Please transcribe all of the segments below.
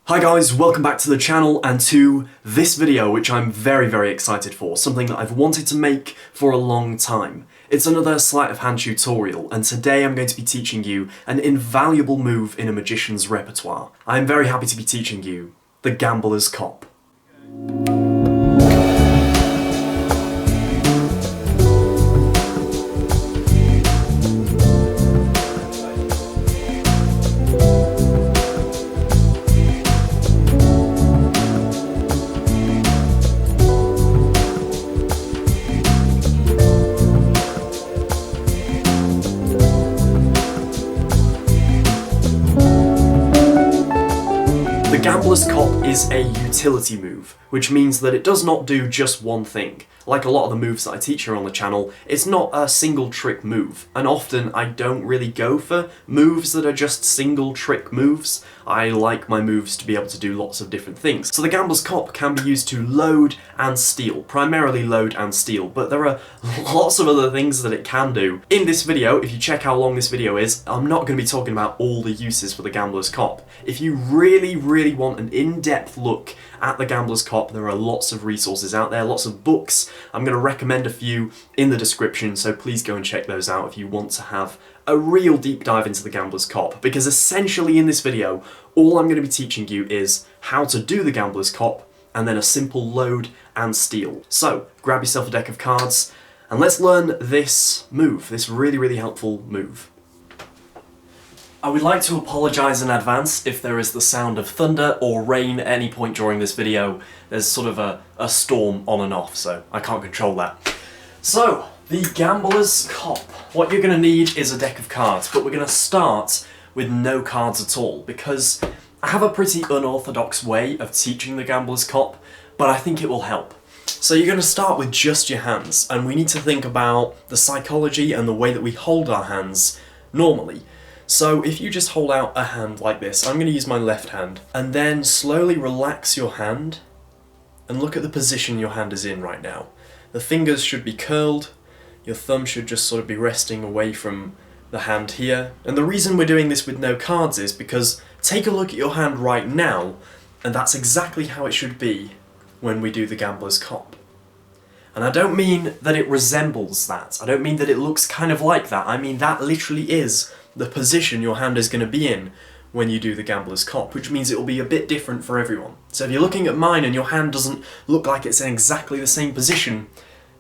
Hi guys, welcome back to the channel and to this video which I'm very excited for, something that I've wanted to make for a long time. It's another sleight of hand tutorial and today I'm going to be teaching you an invaluable move in a magician's repertoire. I'm very happy to be teaching you the Gambler's Cop. The Gambler's Cop is a utility move, which means that it does not do just one thing. Like a lot of the moves that I teach here on the channel, it's not a single trick move, and often I don't really go for moves that are just single trick moves. I like my moves to be able to do lots of different things. So the Gambler's Cop can be used to load and steal, primarily load and steal, but there are lots of other things that it can do. In this video, if you check how long this video is, I'm not going to be talking about all the uses for the Gambler's Cop. If you really want an in-depth look at the Gambler's Cop, there are lots of resources out there, lots of books. I'm going to recommend a few in the description, so please go and check those out if you want to have a real deep dive into the Gambler's Cop, because essentially in this video, all I'm going to be teaching you is how to do the Gambler's Cop, and then a simple load and steal. So, grab yourself a deck of cards, and let's learn this move, this really helpful move. I would like to apologise in advance if there is the sound of thunder or rain at any point during this video. There's sort of a storm on and off, so I can't control that. So, the Gambler's Cop. What you're going to need is a deck of cards, but we're going to start with no cards at all, because I have a pretty unorthodox way of teaching the Gambler's Cop, but I think it will help. So you're going to start with just your hands, and we need to think about the psychology and the way that we hold our hands normally. So if you just hold out a hand like this, I'm going to use my left hand, and then slowly relax your hand and look at the position your hand is in right now. The fingers should be curled, your thumb should just sort of be resting away from the hand here. And the reason we're doing this with no cards is because take a look at your hand right now, and that's exactly how it should be when we do the Gambler's Cop. And I don't mean that it resembles that, I don't mean that it looks kind of like that, I mean that literally is the position your hand is going to be in when you do the Gambler's Cop, which means it will be a bit different for everyone. So if you're looking at mine and your hand doesn't look like it's in exactly the same position,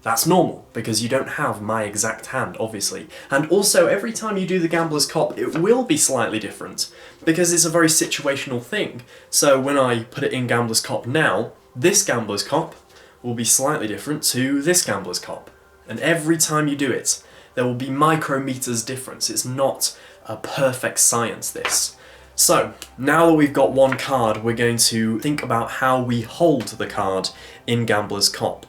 that's normal, because you don't have my exact hand, obviously. And also, every time you do the Gambler's Cop, it will be slightly different, because it's a very situational thing. So when I put it in Gambler's Cop now, this Gambler's Cop will be slightly different to this Gambler's Cop. And every time you do it, there will be micrometers difference. It's not a perfect science, this. So, now that we've got one card, we're going to think about how we hold the card in Gambler's Cop.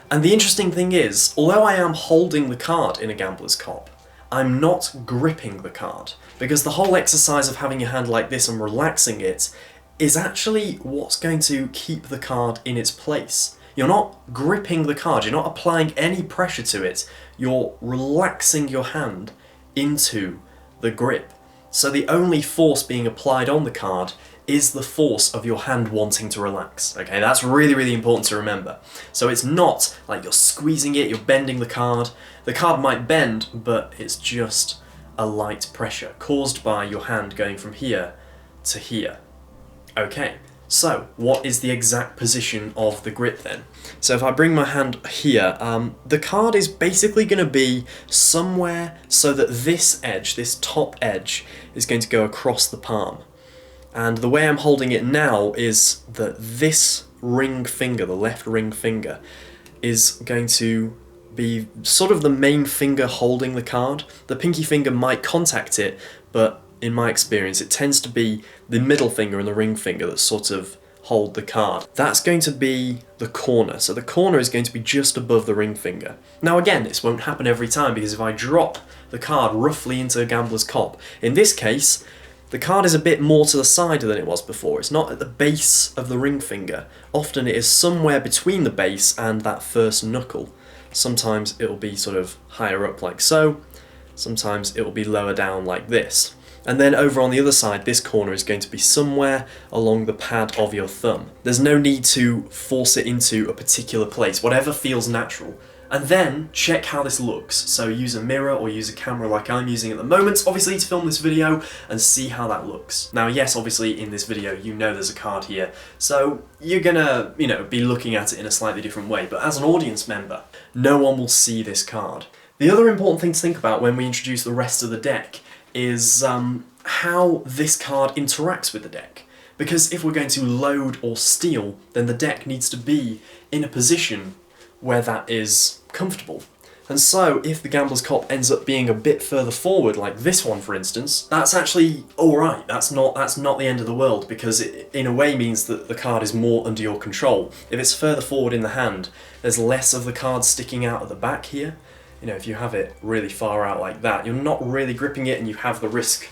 And the interesting thing is, although I am holding the card in a Gambler's Cop, I'm not gripping the card, because the whole exercise of having your hand like this and relaxing it is actually what's going to keep the card in its place. You're not gripping the card, you're not applying any pressure to it, you're relaxing your hand into the grip. So the only force being applied on the card is the force of your hand wanting to relax. Okay, that's really important to remember. So it's not like you're squeezing it, you're bending the card. The card might bend, but it's just a light pressure caused by your hand going from here to here. Okay. So, what is the exact position of the grip then? So if I bring my hand here, the card is basically going to be somewhere so that this edge, this top edge, is going to go across the palm. And the way I'm holding it now is that this ring finger, the left ring finger, is going to be sort of the main finger holding the card. The pinky finger might contact it, but in my experience, it tends to be the middle finger and the ring finger that sort of hold the card. That's going to be the corner. So the corner is going to be just above the ring finger. Now again, this won't happen every time, because if I drop the card roughly into a Gambler's Cop, in this case, the card is a bit more to the side than it was before. It's not at the base of the ring finger. Often it is somewhere between the base and that first knuckle. Sometimes it will be sort of higher up like so. Sometimes it will be lower down like this. And then over on the other side, this corner is going to be somewhere along the pad of your thumb. There's no need to force it into a particular place, whatever feels natural. And then check how this looks. So use a mirror or use a camera like I'm using at the moment, obviously, to film this video and see how that looks. Now, yes, obviously in this video, you know there's a card here, so you're gonna, be looking at it in a slightly different way, but as an audience member, no one will see this card. The other important thing to think about when we introduce the rest of the deck is how this card interacts with the deck. Because if we're going to load or steal, then the deck needs to be in a position where that is comfortable. And so, if the Gambler's Cop ends up being a bit further forward, like this one for instance, that's actually alright. That's not the end of the world, because it in a way means that the card is more under your control. If it's further forward in the hand, there's less of the card sticking out at the back here. If you have it really far out like that, you're not really gripping it and you have the risk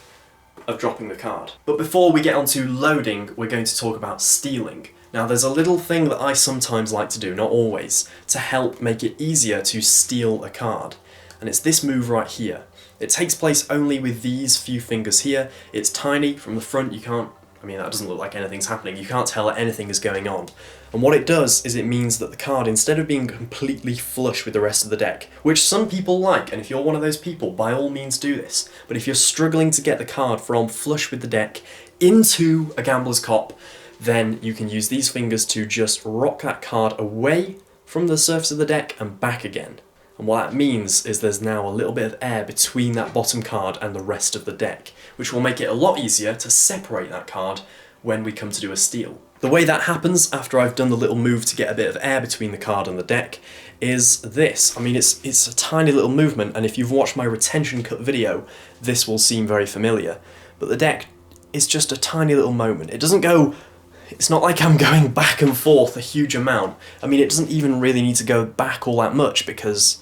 of dropping the card. But before we get onto loading, we're going to talk about stealing. Now there's a little thing that I sometimes like to do, not always, to help make it easier to steal a card. And it's this move right here. It takes place only with these few fingers here. It's tiny from the front, that doesn't look like anything's happening. You can't tell that anything is going on. And what it does is it means that the card, instead of being completely flush with the rest of the deck, which some people like, and if you're one of those people, by all means do this, but if you're struggling to get the card from flush with the deck into a Gambler's Cop, then you can use these fingers to just rock that card away from the surface of the deck and back again. And what that means is there's now a little bit of air between that bottom card and the rest of the deck, which will make it a lot easier to separate that card when we come to do a steal. The way that happens after I've done the little move to get a bit of air between the card and the deck is this. It's a tiny little movement, and if you've watched my retention cut video, this will seem very familiar. But the deck is just a tiny little moment. It's not like I'm going back and forth a huge amount. It doesn't even really need to go back all that much because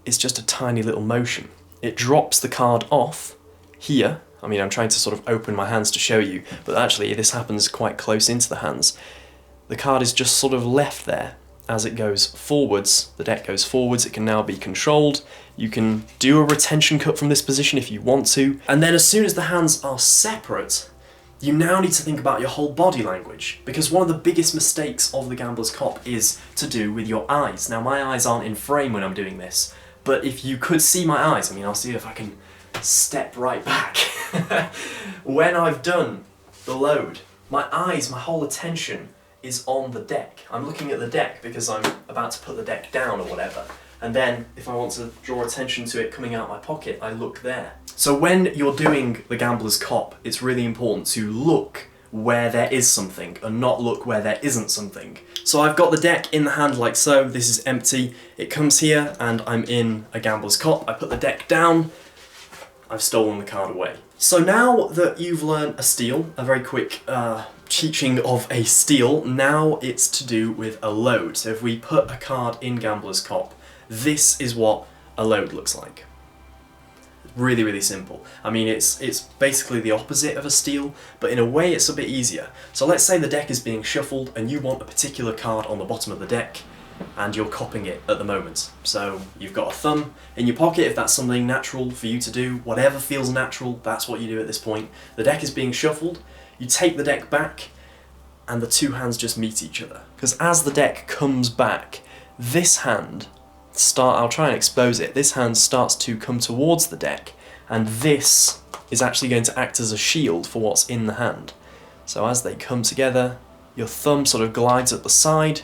it's just a tiny little motion. It drops the card off here. I'm trying to sort of open my hands to show you, but actually this happens quite close into the hands. The card is just sort of left there. As it goes forwards, the deck goes forwards, it can now be controlled. You can do a retention cut from this position if you want to. And then as soon as the hands are separate, you now need to think about your whole body language, because one of the biggest mistakes of the Gambler's Cop is to do with your eyes. Now my eyes aren't in frame when I'm doing this, but if you could see my eyes, I'll see if I can step right back. When I've done the load, my eyes, my whole attention is on the deck. I'm looking at the deck because I'm about to put the deck down or whatever. And then if I want to draw attention to it coming out my pocket, I look there. So when you're doing the Gambler's Cop, it's really important to look where there is something and not look where there isn't something. So I've got the deck in the hand like so, this is empty, it comes here and I'm in a Gambler's Cop, I put the deck down, I've stolen the card away. So now that you've learned a steal, a very quick teaching of a steal, now it's to do with a load. So if we put a card in Gambler's Cop, this is what a load looks like. Really, really simple. It's basically the opposite of a steal, but in a way it's a bit easier. So let's say the deck is being shuffled and you want a particular card on the bottom of the deck and you're copping it at the moment. So you've got a thumb in your pocket if that's something natural for you to do. Whatever feels natural, that's what you do at this point. The deck is being shuffled, you take the deck back and the two hands just meet each other. Because as the deck comes back, this hand I'll try and expose it. This hand starts to come towards the deck, and this is actually going to act as a shield for what's in the hand. So as they come together, your thumb sort of glides at the side,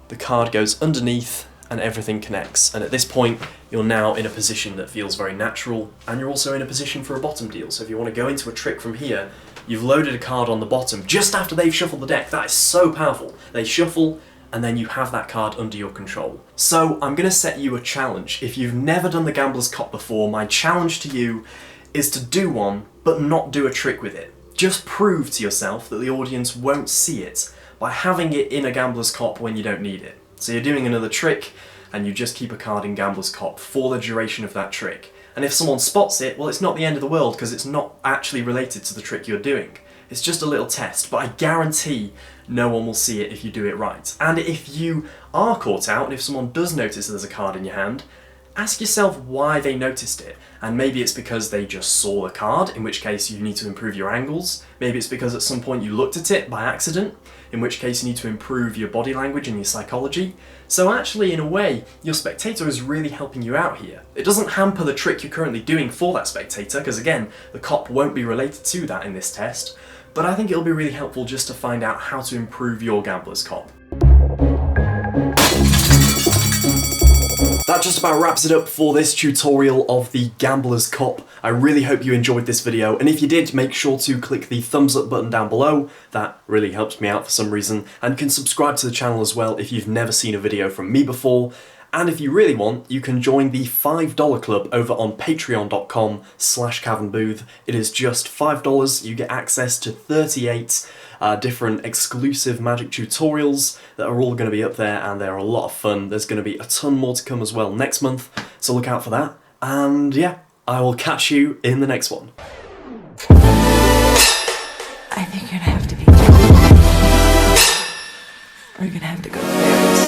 the card goes underneath, and everything connects. And at this point, you're now in a position that feels very natural, and you're also in a position for a bottom deal. So if you want to go into a trick from here, you've loaded a card on the bottom just after they've shuffled the deck. That is so powerful. They shuffle, and then you have that card under your control. So I'm going to set you a challenge. If you've never done the Gambler's Cop before, my challenge to you is to do one, but not do a trick with it. Just prove to yourself that the audience won't see it by having it in a Gambler's Cop when you don't need it. So you're doing another trick, and you just keep a card in Gambler's Cop for the duration of that trick. And if someone spots it, well, it's not the end of the world, because it's not actually related to the trick you're doing. It's just a little test, but I guarantee no one will see it if you do it right. And if you are caught out, and if someone does notice there's a card in your hand, ask yourself why they noticed it. And maybe it's because they just saw the card, in which case you need to improve your angles. Maybe it's because at some point you looked at it by accident, in which case you need to improve your body language and your psychology. So actually, in a way, your spectator is really helping you out here. It doesn't hamper the trick you're currently doing for that spectator, because again, the cop won't be related to that in this test, but I think it'll be really helpful just to find out how to improve your gambler's cop. That just about wraps it up for this tutorial of the Gambler's Cop. I really hope you enjoyed this video, and if you did, make sure to click the thumbs up button down below. That really helps me out for some reason, and can subscribe to the channel as well if you've never seen a video from me before. And if you really want, you can join the $5 club over on patreon.com/cavanbooth. It is just $5. You get access to 38 different exclusive magic tutorials that are all going to be up there, and they're a lot of fun. There's going to be a ton more to come as well next month, so look out for that. And yeah, I will catch you in the next one. I think you're gonna have to be careful. We're gonna have to go very